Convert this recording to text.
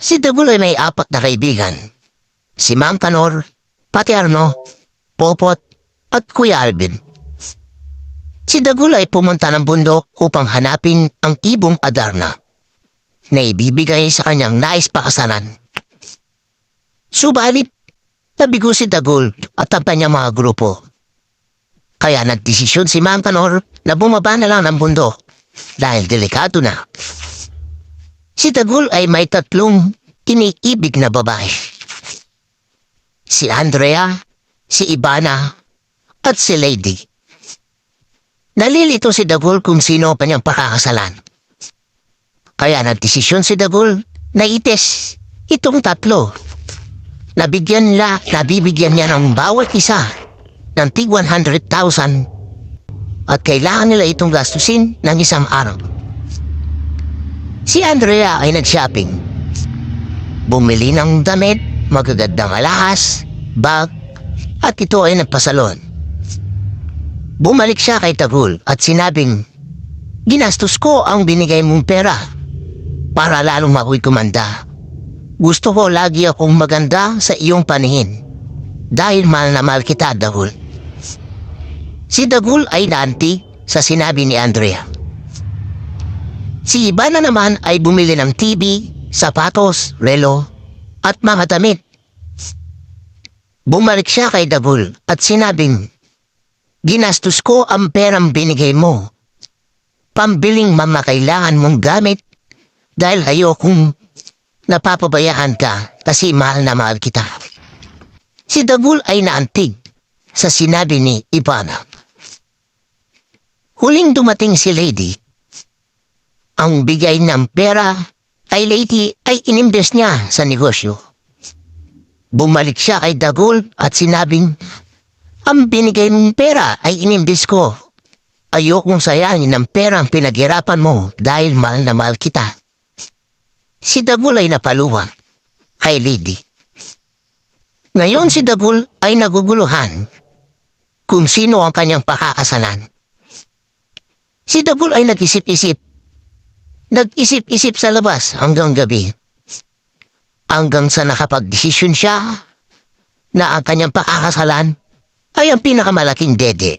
Si Dagul ay may apat na kaibigan. Si Mang Kanor, pati Arno, Popot, at Kuya Alvin. Si Dagul ay pumunta ng bundok upang hanapin ang ibong Adarna na ibibigay sa kanyang nais pakasalan. Subalit, nabigo si Dagul at ang kanyang mga grupo. Kaya nagdesisyon si Mang Kanor na bumaba na lang ng bundok dahil delikado na. Si Dagul ay may tatlong iniibig na babae. Si Andrea, si Ivana, at si Lady. Nalilito si Dagul kung sino pa niyang pakakasalan. Kaya nagdesisyon si Dagul na ites itong tatlo. Nabibigyan niya ng bawat isa ng tig 100,000 at kailangan nila itong gastusin ng isang araw. Si Andrea ay nag-shopping. Bumili ng damit, magagandang alahas, bag, at ito ay nagpasalon. Bumalik siya kay Dagul at sinabing, "Ginastos ko ang binigay mong pera para lalong mako'y kumanda. Gusto ko lagi akong maganda sa iyong paningin dahil mahal na mahal kita, Dagul." Si Dagul ay naantig sa sinabi ni Andrea. Si Ivana naman ay bumili ng TV, sapatos, relo, at mga damit. Bumalik siya kay Dagul at sinabing, "Ginastos ko ang perang binigay mo. Pambiling mamakailangan mong gamit dahil ayokong napapabayaan ka kasi mahal na mahal kita." Si Dagul ay naantig sa sinabi ni Ivana. Huling dumating si Lady. Ang bigay ng pera ay Lady ay inimbes niya sa negosyo. Bumalik siya kay Dagul at sinabing, "Ang binigay mong pera ay inimbes ko. Ayokong sayangin ng perang pinaghirapan mo dahil mahal na mahal kita." Si Dagul ay napaluwa kay Lady. Ngayon si Dagul ay naguguluhan kung sino ang kanyang pakakasalan. Si Dagul ay nag-isip-isip. Nag-isip-isip sa labas hanggang gabi. Hanggang sa nakapagdesisyon siya na ang kanyang pakakasalan ay ang pinakamalaking dede.